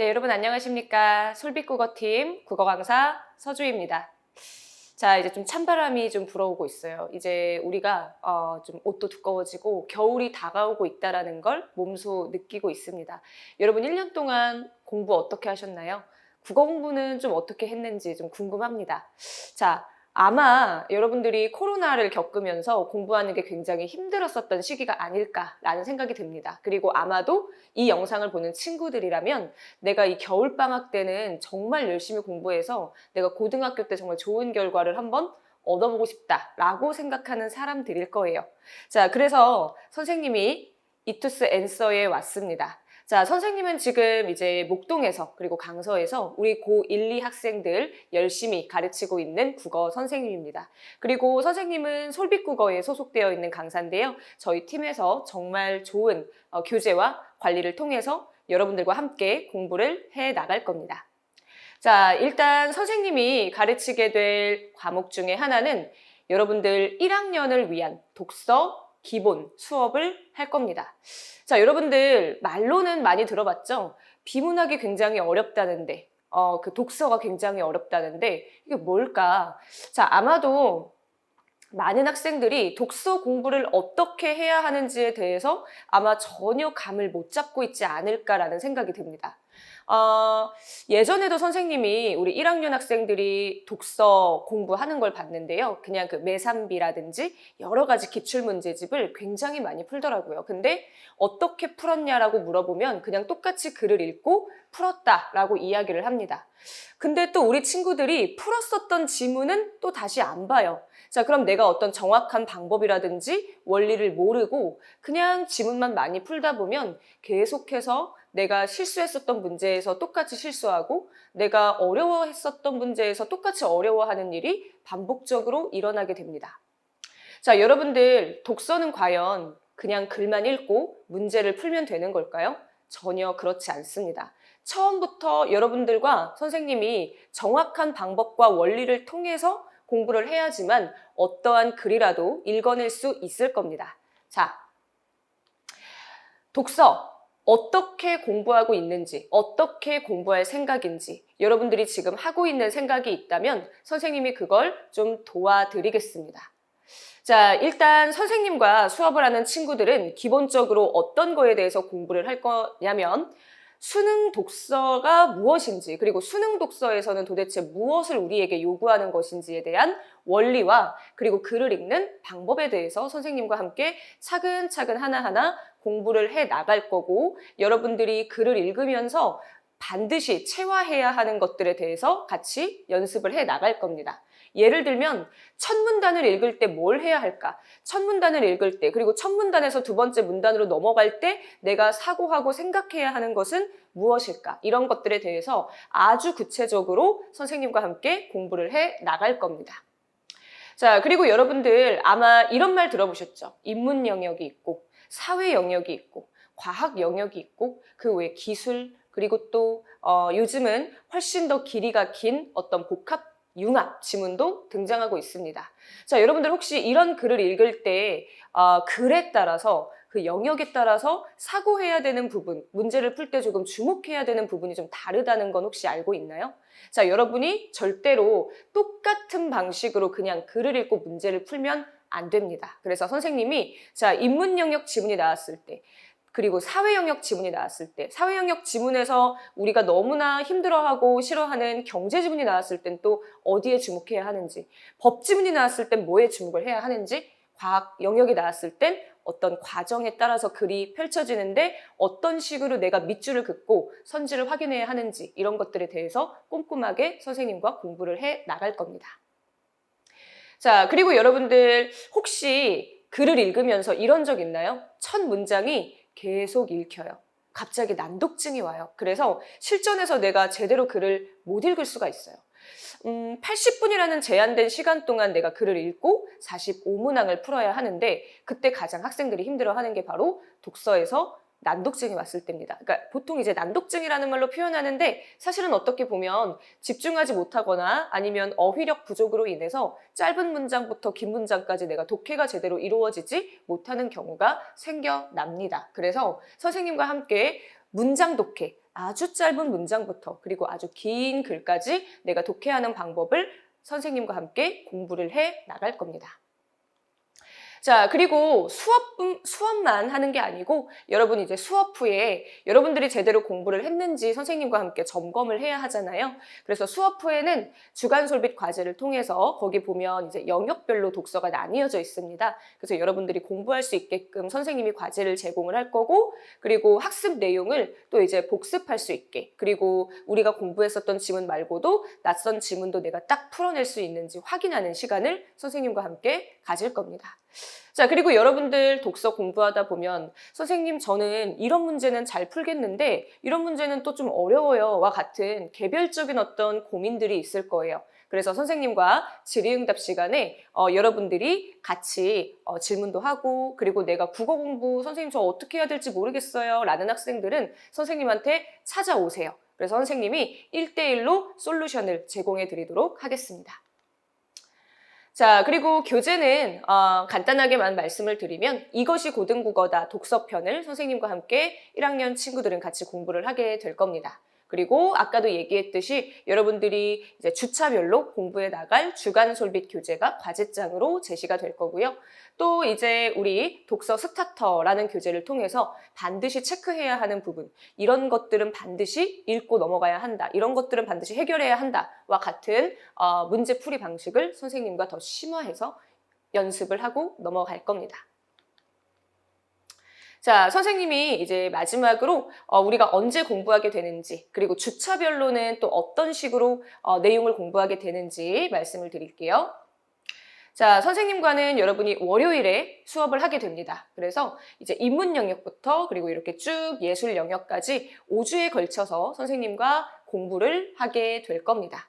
네, 여러분 안녕하십니까? 솔빛국어팀 국어 강사 서주입니다. 자, 이제 좀 찬바람이 좀 불어오고 있어요. 이제 우리가 좀 옷도 두꺼워지고 겨울이 다가오고 있다는 걸 몸소 느끼고 있습니다. 여러분 1년 동안 공부 어떻게 하셨나요? 국어 공부는 좀 어떻게 했는지 좀 궁금합니다. 자, 아마 여러분들이 코로나를 겪으면서 공부하는 게 굉장히 힘들었었던 시기가 아닐까라는 생각이 듭니다. 그리고 아마도 이 영상을 보는 친구들이라면 내가 이 겨울방학 때는 정말 열심히 공부해서 내가 고등학교 때 정말 좋은 결과를 한번 얻어보고 싶다라고 생각하는 사람들일 거예요. 자, 그래서 선생님이 이투스 앤서에 왔습니다. 자, 선생님은 지금 이제 목동에서 그리고 강서에서 우리 고1, 2 학생들 열심히 가르치고 있는 국어 선생님입니다. 그리고 선생님은 솔빛국어에 소속되어 있는 강사인데요. 저희 팀에서 정말 좋은 교재와 관리를 통해서 여러분들과 함께 공부를 해 나갈 겁니다. 자, 일단 선생님이 가르치게 될 과목 중에 하나는 여러분들 1학년을 위한 독서 기본 수업을 할 겁니다. 자, 여러분들 말로는 많이 들어봤죠? 비문학이 굉장히 어렵다는데, 그 독서가 굉장히 어렵다는데 이게 뭘까? 자, 아마도 많은 학생들이 독서 공부를 어떻게 해야 하는지에 대해서 아마 전혀 감을 못 잡고 있지 않을까라는 생각이 듭니다. 예전에도 선생님이 우리 1학년 학생들이 독서 공부하는 걸 봤는데요. 그냥 그 매삼비라든지 여러 가지 기출문제집을 굉장히 많이 풀더라고요. 근데 어떻게 풀었냐라고 물어보면 그냥 똑같이 글을 읽고 풀었다라고 이야기를 합니다. 근데 또 우리 친구들이 풀었었던 지문은 또 다시 안 봐요. 자, 그럼 내가 어떤 정확한 방법이라든지 원리를 모르고 그냥 지문만 많이 풀다 보면 계속해서 내가 실수했었던 문제에서 똑같이 실수하고 내가 어려워했었던 문제에서 똑같이 어려워하는 일이 반복적으로 일어나게 됩니다. 자, 여러분들 독서는 과연 그냥 글만 읽고 문제를 풀면 되는 걸까요? 전혀 그렇지 않습니다. 처음부터 여러분들과 선생님이 정확한 방법과 원리를 통해서 공부를 해야지만 어떠한 글이라도 읽어낼 수 있을 겁니다. 자, 독서 어떻게 공부하고 있는지, 어떻게 공부할 생각인지 여러분들이 지금 하고 있는 생각이 있다면 선생님이 그걸 좀 도와드리겠습니다. 자, 일단 선생님과 수업을 하는 친구들은 기본적으로 어떤 거에 대해서 공부를 할 거냐면 수능 독서가 무엇인지, 그리고 수능 독서에서는 도대체 무엇을 우리에게 요구하는 것인지에 대한 원리와 그리고 글을 읽는 방법에 대해서 선생님과 함께 차근차근 하나하나 공부를 해 나갈 거고, 여러분들이 글을 읽으면서 반드시 체화해야 하는 것들에 대해서 같이 연습을 해 나갈 겁니다. 예를 들면 첫 문단을 읽을 때 뭘 해야 할까? 첫 문단을 읽을 때, 그리고 첫 문단에서 두 번째 문단으로 넘어갈 때 내가 사고하고 생각해야 하는 것은 무엇일까? 이런 것들에 대해서 아주 구체적으로 선생님과 함께 공부를 해 나갈 겁니다. 자, 그리고 여러분들 아마 이런 말 들어보셨죠? 인문 영역이 있고 사회 영역이 있고 과학 영역이 있고 그 외에 기술, 그리고 또 요즘은 훨씬 더 길이가 긴 어떤 복합 융합 지문도 등장하고 있습니다. 자, 여러분들 혹시 이런 글을 읽을 때 글에 따라서 그 영역에 따라서 사고해야 되는 부분, 문제를 풀 때 조금 주목해야 되는 부분이 좀 다르다는 건 혹시 알고 있나요? 자, 여러분이 절대로 똑같은 방식으로 그냥 글을 읽고 문제를 풀면 안 됩니다. 그래서 선생님이 자, 인문 영역 지문이 나왔을 때, 그리고 사회 영역 지문이 나왔을 때, 사회 영역 지문에서 우리가 너무나 힘들어하고 싫어하는 경제 지문이 나왔을 땐 또 어디에 주목해야 하는지, 법 지문이 나왔을 땐 뭐에 주목을 해야 하는지, 과학 영역이 나왔을 땐 어떤 과정에 따라서 글이 펼쳐지는데 어떤 식으로 내가 밑줄을 긋고 선지를 확인해야 하는지, 이런 것들에 대해서 꼼꼼하게 선생님과 공부를 해 나갈 겁니다. 자, 그리고 여러분들 혹시 글을 읽으면서 이런 적 있나요? 첫 문장이 계속 읽혀요. 갑자기 난독증이 와요. 그래서 실전에서 내가 제대로 글을 못 읽을 수가 있어요. 80분이라는 제한된 시간 동안 내가 글을 읽고 45문항을 풀어야 하는데 그때 가장 학생들이 힘들어하는 게 바로 독서에서 난독증이 왔을 때입니다. 그러니까 보통 이제 난독증이라는 말로 표현하는데 사실은 어떻게 보면 집중하지 못하거나 아니면 어휘력 부족으로 인해서 짧은 문장부터 긴 문장까지 내가 독해가 제대로 이루어지지 못하는 경우가 생겨납니다. 그래서 선생님과 함께 문장 독해, 아주 짧은 문장부터 그리고 아주 긴 글까지 내가 독해하는 방법을 선생님과 함께 공부를 해 나갈 겁니다. 자, 그리고 수업만 하는 게 아니고 여러분 이제 수업 후에 여러분들이 제대로 공부를 했는지 선생님과 함께 점검을 해야 하잖아요. 그래서 수업 후에는 주간 솔빗 과제를 통해서 거기 보면 이제 영역별로 독서가 나뉘어져 있습니다. 그래서 여러분들이 공부할 수 있게끔 선생님이 과제를 제공을 할 거고, 그리고 학습 내용을 또 이제 복습할 수 있게, 그리고 우리가 공부했었던 지문 말고도 낯선 지문도 내가 딱 풀어낼 수 있는지 확인하는 시간을 선생님과 함께 가질 겁니다. 자, 그리고 여러분들 독서 공부하다 보면 선생님 저는 이런 문제는 잘 풀겠는데 이런 문제는 또 좀 어려워요와 같은 개별적인 어떤 고민들이 있을 거예요. 그래서 선생님과 질의응답 시간에 여러분들이 같이 질문도 하고, 그리고 내가 국어 공부 선생님 저 어떻게 해야 될지 모르겠어요 라는 학생들은 선생님한테 찾아오세요. 그래서 선생님이 1대1로 솔루션을 제공해 드리도록 하겠습니다. 자, 그리고 교재는 간단하게만 말씀을 드리면 이것이 고등국어다 독서편을 선생님과 함께 1학년 친구들은 같이 공부를 하게 될 겁니다. 그리고 아까도 얘기했듯이 여러분들이 이제 주차별로 공부해 나갈 주간 솔빗 교재가 과제장으로 제시가 될 거고요. 또 이제 우리 독서 스타터라는 교재를 통해서 반드시 체크해야 하는 부분, 이런 것들은 반드시 읽고 넘어가야 한다, 이런 것들은 반드시 해결해야 한다와 같은 문제 풀이 방식을 선생님과 더 심화해서 연습을 하고 넘어갈 겁니다. 자, 선생님이 이제 마지막으로 우리가 언제 공부하게 되는지, 그리고 주차별로는 또 어떤 식으로 내용을 공부하게 되는지 말씀을 드릴게요. 자, 선생님과는 여러분이 월요일에 수업을 하게 됩니다. 그래서 이제 인문 영역부터 그리고 이렇게 쭉 예술 영역까지 5주에 걸쳐서 선생님과 공부를 하게 될 겁니다.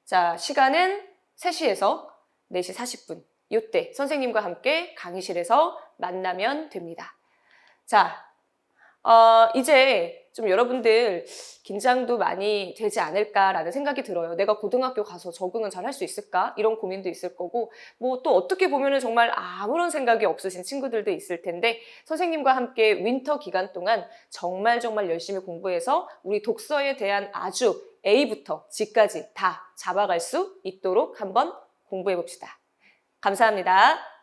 자, 시간은 3시에서 4시 40분. 이때 선생님과 함께 강의실에서 만나면 됩니다. 자, 이제 좀 여러분들 긴장도 많이 되지 않을까라는 생각이 들어요. 내가 고등학교 가서 적응은 잘 할 수 있을까? 이런 고민도 있을 거고, 뭐 또 어떻게 보면은 정말 아무런 생각이 없으신 친구들도 있을 텐데, 선생님과 함께 윈터 기간 동안 정말 열심히 공부해서 우리 독서에 대한 아주 A부터 G까지 다 잡아갈 수 있도록 한번 공부해 봅시다. 감사합니다.